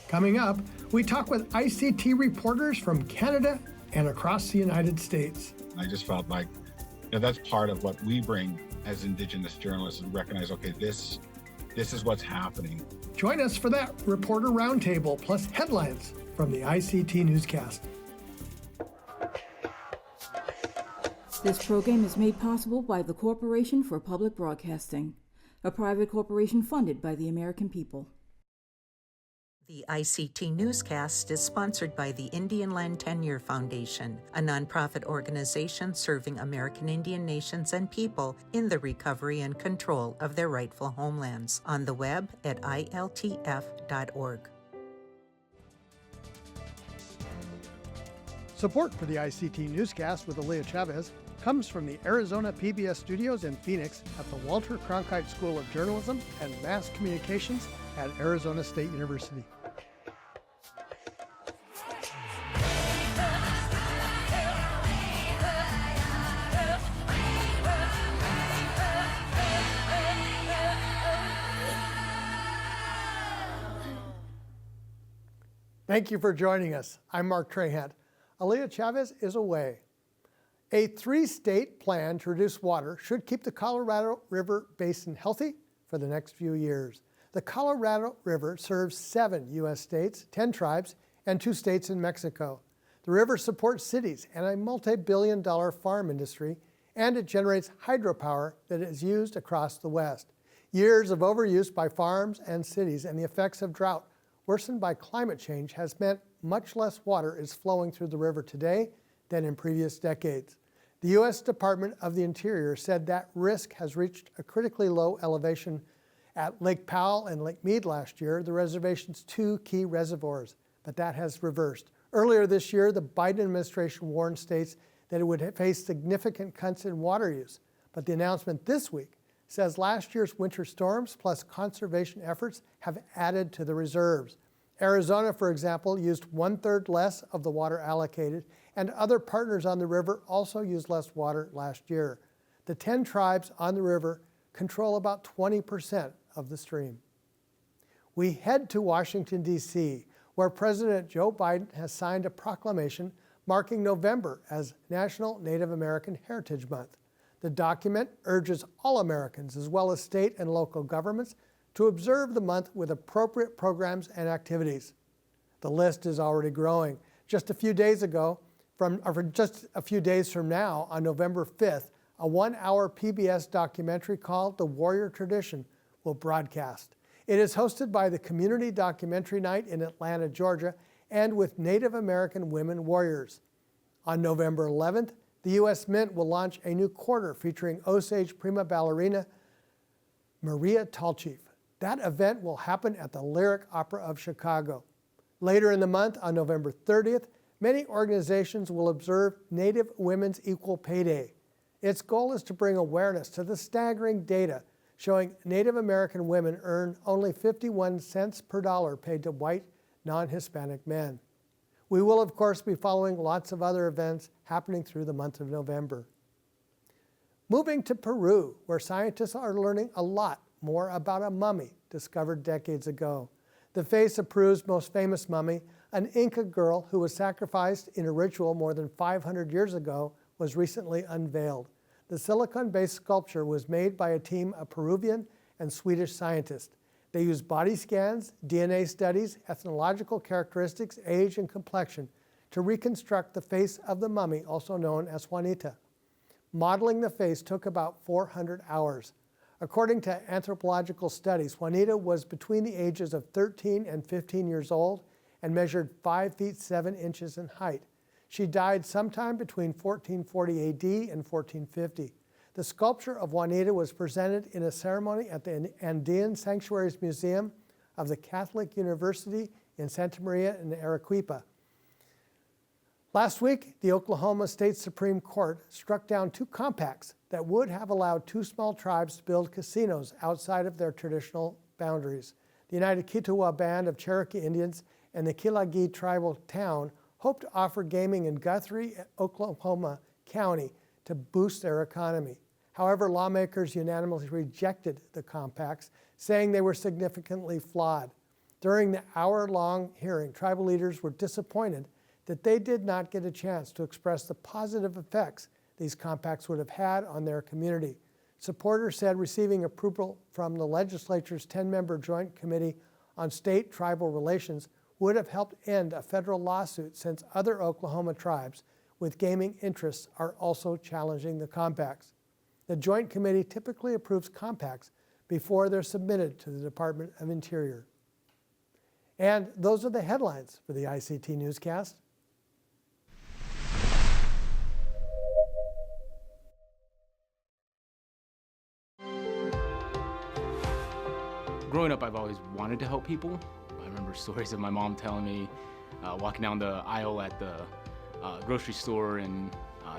Coming up, we talk with ICT reporters from Canada and across the United States. I just felt like that's part of what we bring as Indigenous journalists, and recognize, okay, this is what's happening. Join us for that Reporter Roundtable, plus headlines from the ICT Newscast. This program is made possible by the Corporation for Public Broadcasting, a private corporation funded by the American people. The ICT Newscast is sponsored by the Indian Land Tenure Foundation, a nonprofit organization serving American Indian nations and people in the recovery and control of their rightful homelands. On the web at iltf.org. Support for the ICT Newscast with Aaliyah Chavez comes from the Arizona PBS studios in Phoenix at the Walter Cronkite School of Journalism and Mass Communications at Arizona State University. Thank you for joining us. I'm Mark Trahant. Aaliyah Chavez is away. A 3-state plan to reduce water should keep the Colorado River Basin healthy for the next few years. The Colorado River serves 7 U.S. states, 10 tribes, and 2 states in Mexico. The river supports cities and a multi-billion-dollar farm industry, and it generates hydropower that is used across the West. Years of overuse by farms and cities and the effects of drought worsened by climate change has meant much less water is flowing through the river today than in previous decades. The U.S. Department of the Interior said that risk has reached a critically low elevation at Lake Powell and Lake Mead last year, the reservation's 2 key reservoirs, but that has reversed. Earlier this year, the Biden administration warned states that it would face significant cuts in water use, but the announcement this week says last year's winter storms plus conservation efforts have added to the reserves. Arizona, for example, used 1/3 less of the water allocated, and other partners on the river also used less water last year. The 10 tribes on the river control about 20% of the stream. We head to Washington, D.C., where President Joe Biden has signed a proclamation marking November as National Native American Heritage Month. The document urges all Americans, as well as state and local governments, to observe the month with appropriate programs and activities. The list is already growing. Just a few days from now, on November 5th, a 1-hour PBS documentary called The Warrior Tradition will broadcast. It is hosted by the Community Documentary Night in Atlanta, Georgia, and with Native American women warriors. On November 11th, the U.S. Mint will launch a new quarter featuring Osage prima ballerina Maria Tallchief. That event will happen at the Lyric Opera of Chicago. Later in the month, on November 30th, many organizations will observe Native Women's Equal Pay Day. Its goal is to bring awareness to the staggering data showing Native American women earn only 51 cents per dollar paid to white, non-Hispanic men. We will, of course, be following lots of other events happening through the month of November. Moving to Peru, where scientists are learning a lot more about a mummy discovered decades ago. The face of Peru's most famous mummy, an Inca girl who was sacrificed in a ritual more than 500 years ago, was recently unveiled. The silicone-based sculpture was made by a team of Peruvian and Swedish scientists. They used body scans, DNA studies, ethnological characteristics, age, and complexion to reconstruct the face of the mummy, also known as Juanita. Modeling the face took about 400 hours. According to anthropological studies, Juanita was between the ages of 13 and 15 years old and measured 5 feet 7 inches in height. She died sometime between 1440 AD and 1450. The sculpture of Juanita was presented in a ceremony at the Andean Sanctuaries Museum of the Catholic University in Santa Maria in Arequipa. Last week, the Oklahoma State Supreme Court struck down 2 compacts that would have allowed 2 small tribes to build casinos outside of their traditional boundaries. The United Kituwa Band of Cherokee Indians and the Kilagi tribal town hope to offer gaming in Guthrie, Oklahoma County to boost their economy. However, lawmakers unanimously rejected the compacts, saying they were significantly flawed. During the hour-long hearing, tribal leaders were disappointed that they did not get a chance to express the positive effects these compacts would have had on their community. Supporters said receiving approval from the legislature's 10-member Joint Committee on State-Tribal Relations would have helped end a federal lawsuit, since other Oklahoma tribes with gaming interests are also challenging the compacts. The Joint Committee typically approves compacts before they're submitted to the Department of Interior. And those are the headlines for the ICT Newscast. Growing up, I've always wanted to help people. I remember stories of my mom telling me, walking down the aisle at the grocery store and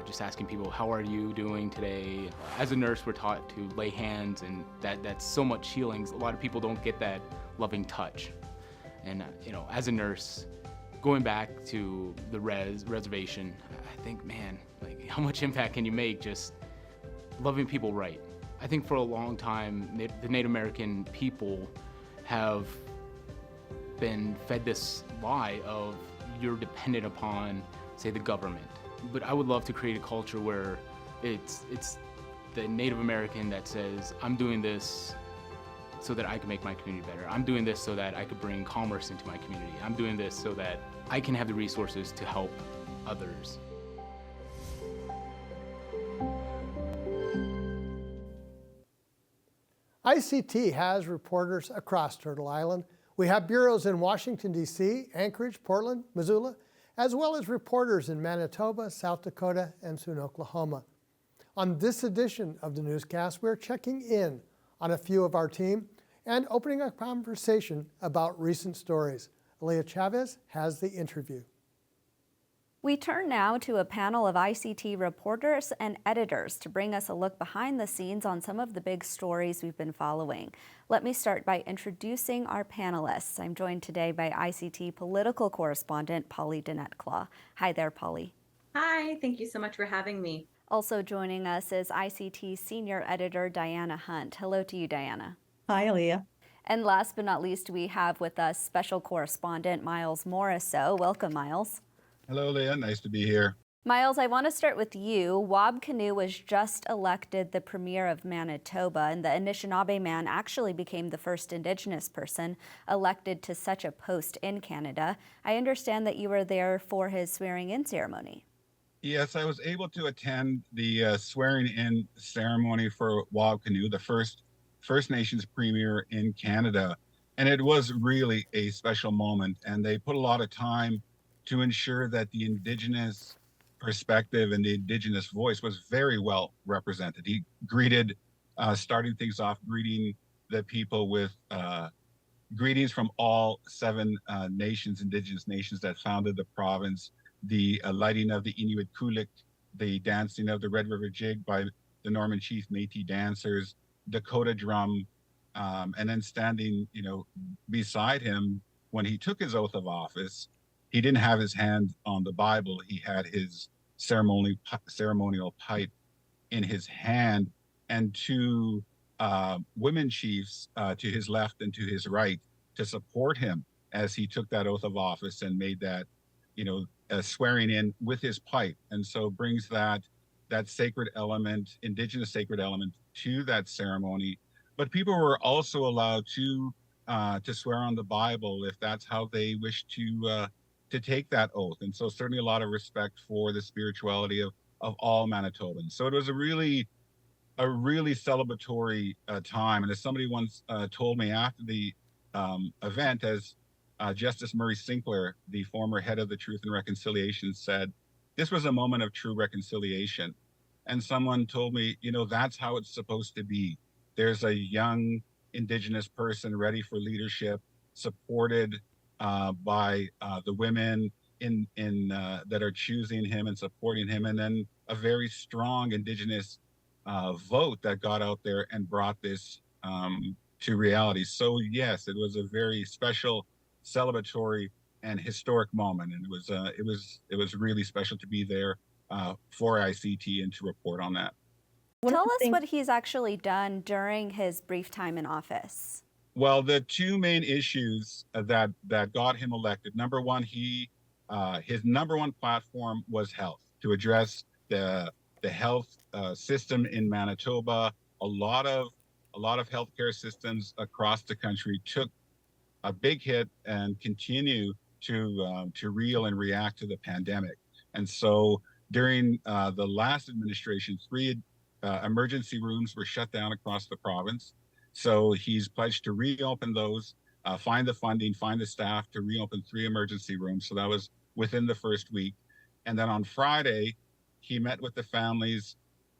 just asking people, how are you doing today? As a nurse, we're taught to lay hands, and that's so much healing. A lot of people don't get that loving touch. And as a nurse, going back to the reservation, I think, man, like, how much impact can you make just loving people right? I think for a long time, the Native American people have been fed this lie of you're dependent upon, say, the government. But I would love to create a culture where it's the Native American that says, I'm doing this so that I can make my community better. I'm doing this so that I could bring commerce into my community. I'm doing this so that I can have the resources to help others. ICT has reporters across Turtle Island. We have bureaus in Washington, D.C., Anchorage, Portland, Missoula, as well as reporters in Manitoba, South Dakota, and soon Oklahoma. On this edition of the newscast, we're checking in on a few of our team and opening a conversation about recent stories. Aaliyah Chavez has the interview. We turn now to a panel of ICT reporters and editors to bring us a look behind the scenes on some of the big stories we've been following. Let me start by introducing our panelists. I'm joined today by ICT political correspondent Pauly Denetclaw. Hi there, Pauly. Hi, thank you so much for having me. Also joining us is ICT senior editor Dianna Hunt. Hello to you, Dianna. Hi, Aaliyah. And last but not least, we have with us special correspondent Miles Morrisseau. Welcome, Miles. Hello, Leah. Nice to be here. Miles, I want to start with you. Wab Kinew was just elected the premier of Manitoba, and the Anishinaabe man actually became the first Indigenous person elected to such a post in Canada. I understand that you were there for his swearing-in ceremony. Yes, I was able to attend the swearing-in ceremony for Wab Kinew, the first First Nations premier in Canada. And it was really a special moment, and they put a lot of time to ensure that the Indigenous perspective and the Indigenous voice was very well represented. He greeted, starting things off, greeting the people with greetings from all 7 nations, Indigenous nations that founded the province, the lighting of the Inuit Kulik, the dancing of the Red River Jig by the Norman Chief Métis dancers, Dakota drum, and then standing, beside him when he took his oath of office. He didn't have his hand on the Bible. He had his ceremonial pipe in his hand, and 2 women chiefs to his left and to his right to support him as he took that oath of office and made that, swearing in with his pipe. And so brings that sacred element, Indigenous sacred element, to that ceremony. But people were also allowed to swear on the Bible if that's how they wish to take that oath. And so certainly a lot of respect for the spirituality of all Manitobans. So it was a really celebratory time. And as somebody once told me after the event, as Justice Murray Sinclair, the former head of the Truth and Reconciliation, said, this was a moment of true reconciliation. And someone told me, that's how it's supposed to be. There's a young Indigenous person ready for leadership, supported by the women in that are choosing him and supporting him, and then a very strong Indigenous vote that got out there and brought this to reality. So yes, it was a very special, celebratory, and historic moment, and it was really special to be there for ICT and to report on that. Tell us what he's actually done during his brief time in office. Well, the two main issues that got him elected. Number one, his number one platform was health, to address the health system in Manitoba. A lot of healthcare systems across the country took a big hit and continue to reel and react to the pandemic. And so during the last administration, three emergency rooms were shut down across the province. So he's pledged to reopen those, find the funding, find the staff to reopen three emergency rooms. So that was within the first week. And then on Friday, he met with the families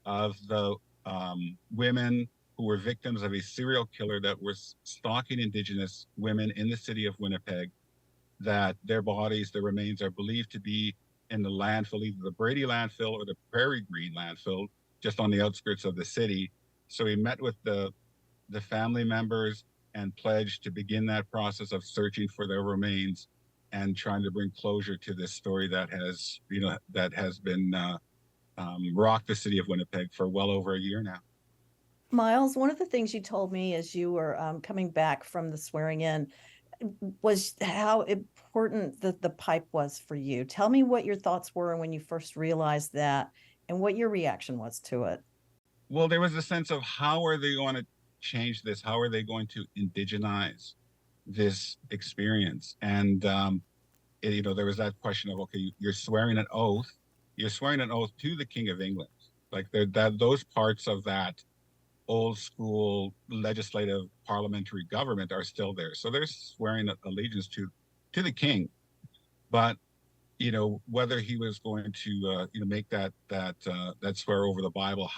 of the women who were victims of a serial killer that was stalking Indigenous women in the city of Winnipeg, that their bodies, their remains are believed to be in the landfill, either the Brady landfill or the Prairie Green landfill, just on the outskirts of the city. So he met with the family members and pledged to begin that process of searching for their remains and trying to bring closure to this story that has been rocked the city of Winnipeg for well over a year now. Miles, one of the things you told me as you were coming back from the swearing in was how important the pipe was for you. Tell me what your thoughts were when you first realized that and what your reaction was to it. Well, there was a sense of, how are they going to change this? How are they going to indigenize this experience? And, there was that question of, okay, you're swearing an oath to the King of England. Like those parts of that old school legislative parliamentary government are still there. So they're swearing allegiance to the king. But, whether he was going to, make that swear over the Bible,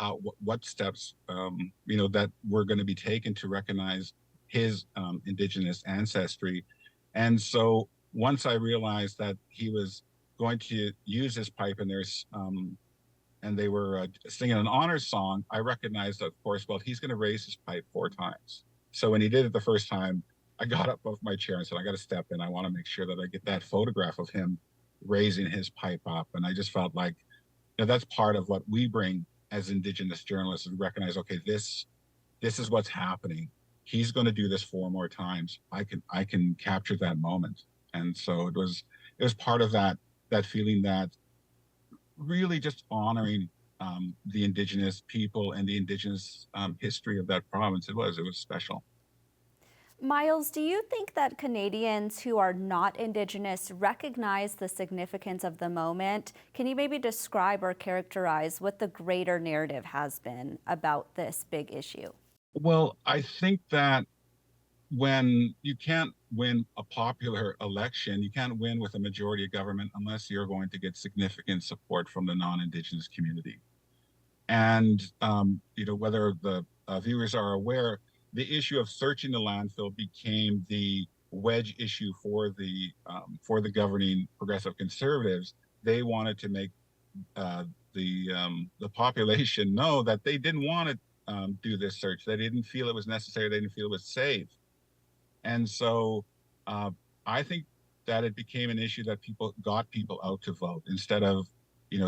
what steps, that were going to be taken to recognize his Indigenous ancestry. And so once I realized that he was going to use his pipe, and they were singing an honors song, I recognized, of course, well, he's going to raise his pipe 4 times. So when he did it the first time, I got up off my chair and said, I got to step in. I want to make sure that I get that photograph of him raising his pipe up. And I just felt like, that's part of what we bring as Indigenous journalists, is recognize, okay, this is what's happening. He's going to do this 4 more times. I can capture that moment. And so it was part of that feeling, that really just honoring the Indigenous people and the Indigenous history of that province. It was special. Miles, do you think that Canadians who are not Indigenous recognize the significance of the moment? Can you maybe describe or characterize what the greater narrative has been about this big issue? Well, I think that when you can't win a popular election, you can't win with a majority of government unless you're going to get significant support from the non-Indigenous community. And, whether the viewers are aware, the issue of searching the landfill became the wedge issue for the governing Progressive Conservatives. They wanted to make the population know that they didn't want to do this search. They didn't feel it was necessary. They didn't feel it was safe. And so I think that it became an issue that got people out to vote instead of,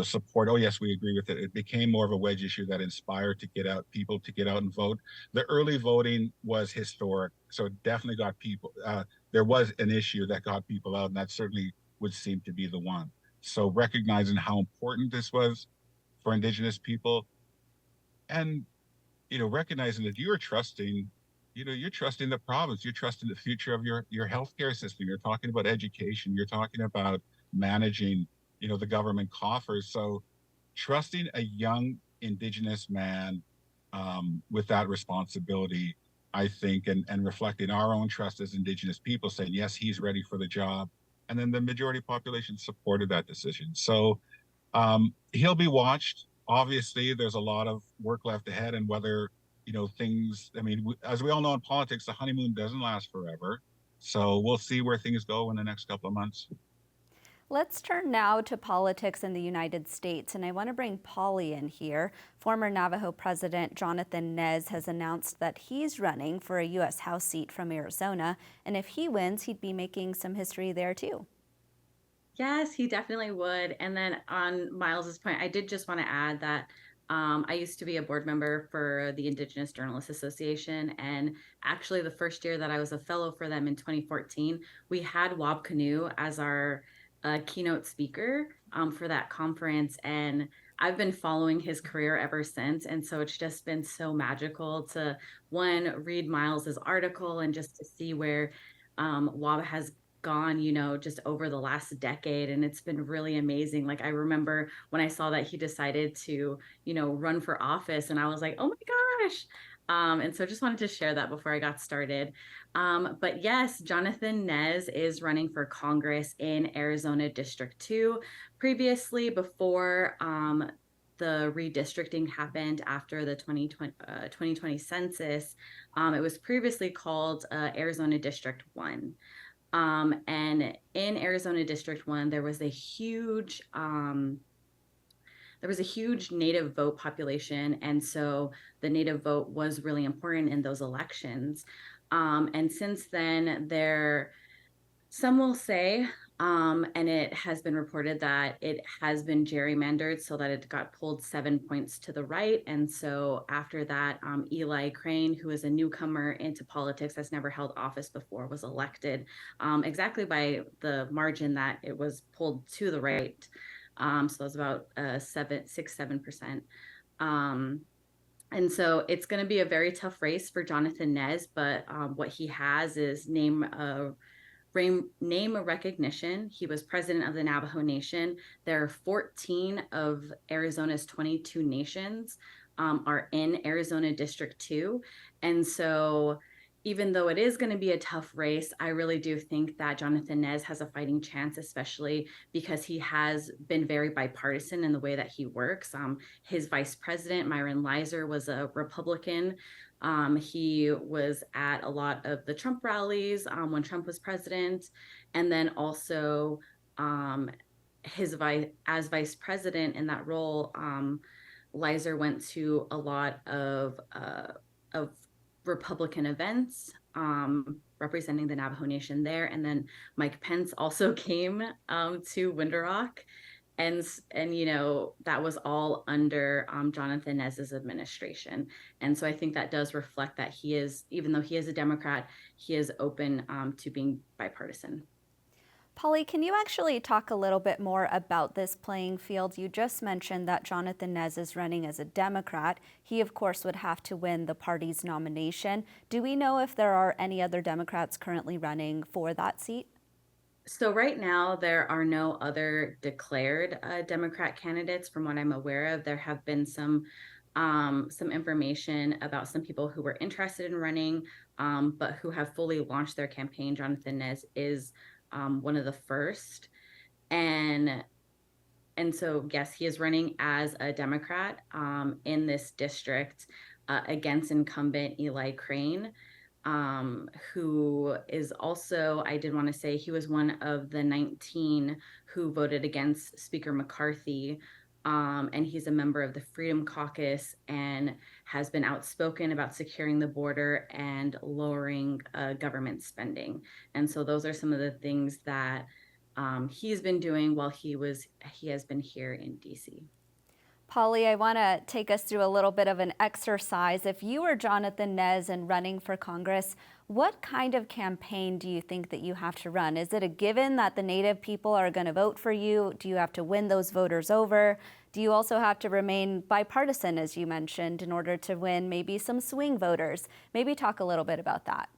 support. Oh, yes, we agree with it. It became more of a wedge issue that inspired people to get out and vote. The early voting was historic. So it definitely got people. There was an issue that got people out, and that certainly would seem to be the one. So recognizing how important this was for Indigenous people, and, recognizing that you're trusting the province, you're trusting the future of your healthcare system. You're talking about education. You're talking about managing, the government coffers. So trusting a young Indigenous man with that responsibility, I think, and reflecting our own trust as Indigenous people, saying, yes, he's ready for the job. And then the majority population supported that decision. So he'll be watched. Obviously, there's a lot of work left ahead, and whether things, as we all know in politics, the honeymoon doesn't last forever. So we'll see where things go in the next couple of months. Let's turn now to politics in the United States, and I want to bring Pauly in here. Former Navajo President Jonathan Nez has announced that he's running for a U.S. House seat from Arizona, and if he wins, he'd be making some history there too. Yes, he definitely would. And then on Miles's point, I did just want to add that I used to be a board member for the Indigenous Journalists Association, and actually the first year that I was a fellow for them in 2014, we had Wab Kinew as our keynote speaker for that conference, and I've been following his career ever since. And so it's just been so magical to, one, read Miles's article and just to see where Wab has gone, just over the last decade. And it's been really amazing. Like, I remember when I saw that he decided to, run for office, and I was like, oh my gosh. And so just wanted to share that before I got started. But yes, Jonathan Nez is running for Congress in Arizona District 2. Previously, before the redistricting happened after the 2020 census, it was previously called Arizona District 1. And in Arizona District 1, there was a huge native vote population. And so the native vote was really important in those elections. And since then, some will say, and it has been reported that it has been gerrymandered so that it got pulled 7 points to the right. And so after that, Eli Crane, who is a newcomer into politics, has never held office before, was elected exactly by the margin that it was pulled to the right. So it was about 7%. And so it's going to be a very tough race for Jonathan Nez, but what he has is name a recognition. He was president of the Navajo Nation. There are 14 of Arizona's 22 nations are in Arizona District 2. And so even though it is going to be a tough race, I really do think that Jonathan Nez has a fighting chance, especially because he has been very bipartisan in the way that he works. His vice president, Myron Leiser, was a Republican. He was at a lot of the Trump rallies when Trump was president. And then also as vice president in that role, Leiser went to a lot of Republican events representing the Navajo Nation there. And then Mike Pence also came to Window Rock. And that was all under Jonathan Nez's administration. And so I think that does reflect that he is, even though he is a Democrat, he is open to being bipartisan. Pauly, can you actually talk a little bit more about this playing field? You just mentioned that Jonathan Nez is running as a Democrat. He, of course, would have to win the party's nomination. Do we know if there are any other Democrats currently running for that seat? So right now, there are no other declared Democrat candidates from what I'm aware of. There have been some information about some people who were interested in running, but who have fully launched their campaign. Jonathan Nez is one of the first. And so, yes, he is running as a Democrat in this district against incumbent Eli Crane, who is also, I did want to say, he was one of the 19 who voted against Speaker McCarthy. And he's a member of the Freedom Caucus and has been outspoken about securing the border and lowering government spending. And so those are some of the things that he's been doing while he has been here in DC. Pauly, I want to take us through a little bit of an exercise. If you were Jonathan Nez and running for Congress, what kind of campaign do you think that you have to run? Is it a given that the Native people are going to vote for you? Do you have to win those voters over? Do you also have to remain bipartisan, as you mentioned, in order to win maybe some swing voters? Maybe talk a little bit about that.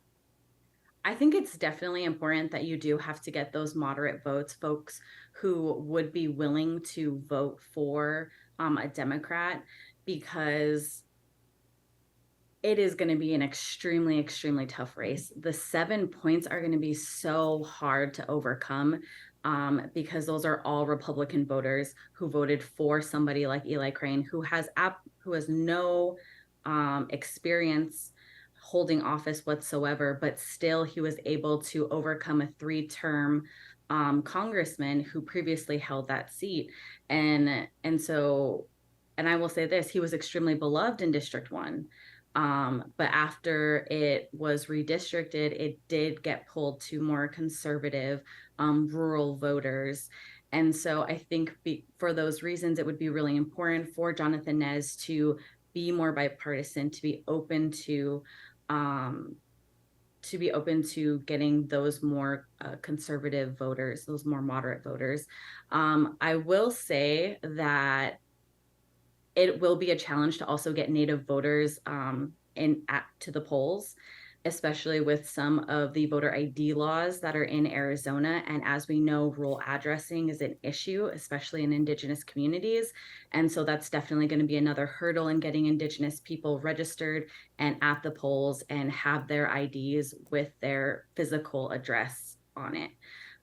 I think it's definitely important that you do have to get those moderate votes, folks who would be willing to vote for a Democrat, because it is going to be an extremely, extremely tough race. The 7 points are going to be so hard to overcome because those are all Republican voters who voted for somebody like Eli Crane, who has no experience holding office whatsoever, but still he was able to overcome a 3-term congressman who previously held that seat. And I will say this, he was extremely beloved in District 1. But after it was redistricted, it did get pulled to more conservative rural voters. And so I think for those reasons, it would be really important for Jonathan Nez to be more bipartisan, to be open to getting those more conservative voters, those more moderate voters. I will say that it will be a challenge to also get Native voters to the polls, especially with some of the voter ID laws that are in Arizona. And as we know, rural addressing is an issue, especially in Indigenous communities. And so that's definitely going to be another hurdle in getting Indigenous people registered and at the polls and have their IDs with their physical address on it.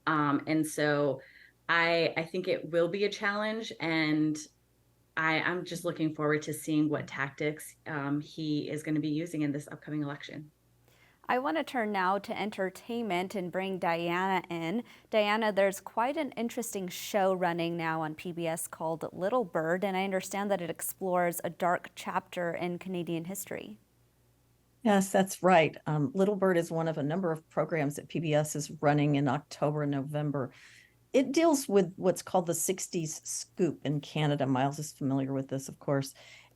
And so I think it will be a challenge, and I'm just looking forward to seeing what tactics he is going to be using in this upcoming election. I want to turn now to entertainment and bring Dianna in. Dianna, there's quite an interesting show running now on PBS called Little Bird, and I understand that it explores a dark chapter in Canadian history. Yes, that's right. Little Bird is one of a number of programs that PBS is running in October and November. It deals with what's called the 60s scoop in Canada. Miles is familiar with this, of course,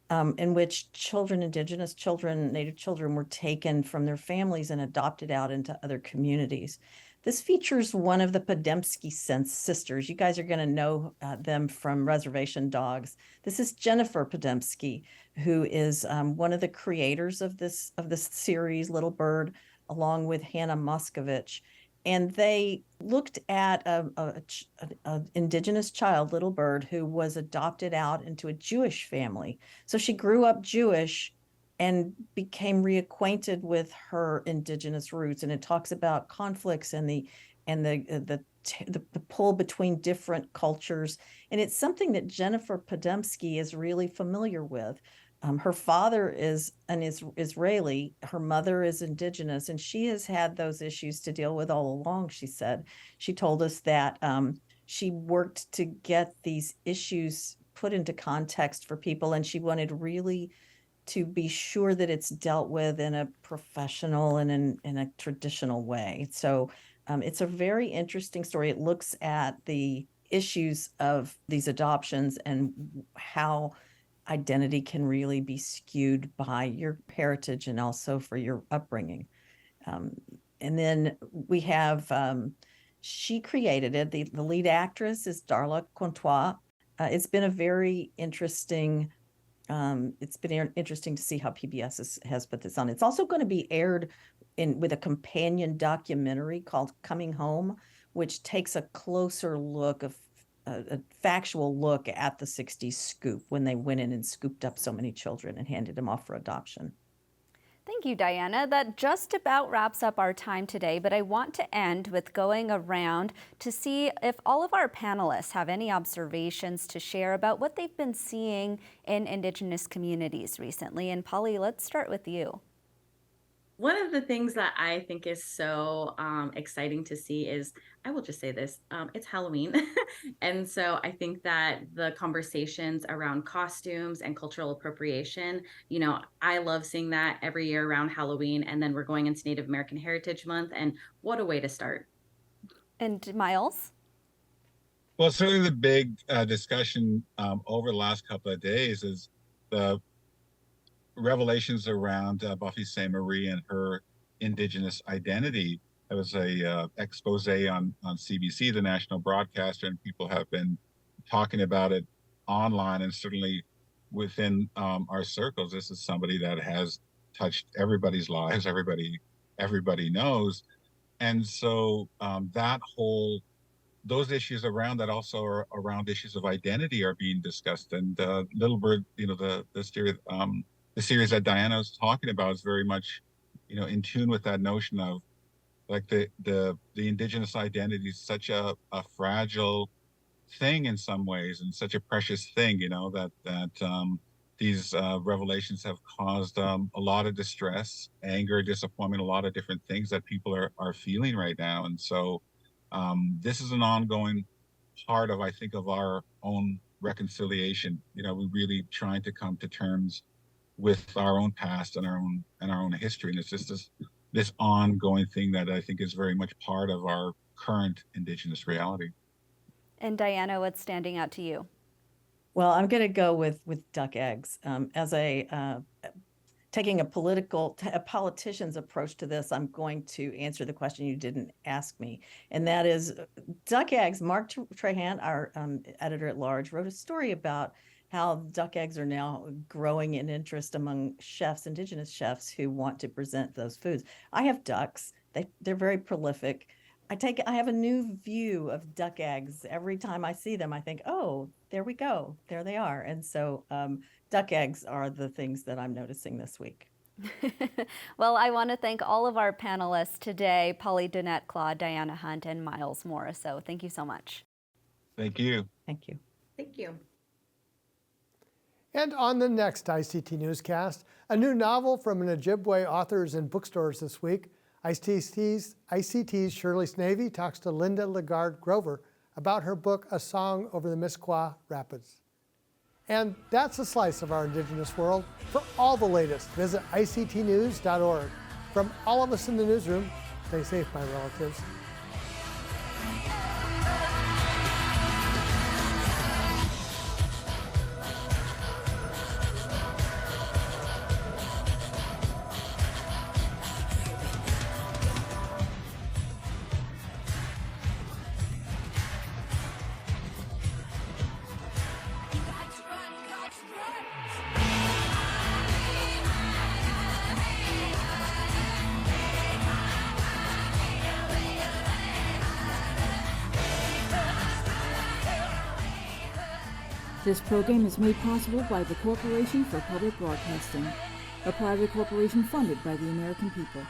in which children, Indigenous children, Native children were taken from their families and adopted out into other communities. This features one of the Podemski sisters. You guys are going to know them from Reservation Dogs. This is Jennifer Podemski, who is one of the creators of this series, Little Bird, along with Hannah Moskovich. And they looked at an Indigenous child, Little Bird, who was adopted out into a Jewish family. So she grew up Jewish and became reacquainted with her Indigenous roots. And it talks about conflicts and the pull between different cultures. And it's something that Jennifer Podemski is really familiar with. Her father is an Israeli, her mother is Indigenous, and she has had those issues to deal with all along, she said. She told us that she worked to get these issues put into context for people, and she wanted really to be sure that it's dealt with in a professional and in a traditional way. So it's a very interesting story. It looks at the issues of these adoptions and how identity can really be skewed by your heritage and also for your upbringing. And then we have, she created it. The lead actress is Darla Contois. It's been a very interesting, it's been interesting to see how PBS has put this on. It's also going to be aired with a companion documentary called Coming Home, which takes a closer look of a factual look at the 60s scoop when they went in and scooped up so many children and handed them off for adoption. Thank you, Dianna. That just about wraps up our time today, but I want to end with going around to see if all of our panelists have any observations to share about what they've been seeing in Indigenous communities recently. And Pauly, let's start with you. One of the things that I think is so exciting to see is, I will just say this, it's Halloween. And so I think that the conversations around costumes and cultural appropriation, I love seeing that every year around Halloween. And then we're going into Native American Heritage Month, and what a way to start. And Miles? Well, certainly the big discussion over the last couple of days is the revelations around Buffy Sainte-Marie and her Indigenous identity. There was a expose on CBC, the national broadcaster, and people have been talking about it online, and certainly within our circles. This is somebody that has touched everybody's lives. Everybody knows. And so those issues around that also are around issues of identity are being discussed. And Little Bird, the series that Dianna was talking about is very much, in tune with that notion of like the Indigenous identity is such a fragile thing in some ways, and such a precious thing, that these revelations have caused a lot of distress, anger, disappointment, a lot of different things that people are feeling right now. And so this is an ongoing part of, I think, of our own reconciliation. We're really trying to come to terms with our own past and our own history, and it's just this ongoing thing that I think is very much part of our current Indigenous reality. And Dianna, what's standing out to you? Well, I'm going to go with duck eggs. As a taking a politician's approach to this, I'm going to answer the question you didn't ask me, and that is duck eggs. Mark Trahan, our editor at large, wrote a story about how duck eggs are now growing in interest among chefs, indigenous chefs who want to present those foods. I have ducks. They're very prolific. I have a new view of duck eggs. Every time I see them, I think, oh, there we go. There they are. And so duck eggs are the things that I'm noticing this week. Well, I want to thank all of our panelists today, Pauly Denetclaw, Dianna Hunt, and Miles Morrisseau. Thank you so much. Thank you. Thank you. Thank you. And on the next ICT Newscast, a new novel from an Ojibwe author is in bookstores this week. ICT's Shirley Snavy talks to Linda Lagarde Grover about her book, A Song Over the Misquah Rapids. And that's a slice of our Indigenous world. For all the latest, visit ictnews.org. From all of us in the newsroom, stay safe, my relatives. This program is made possible by the Corporation for Public Broadcasting, a private corporation funded by the American people.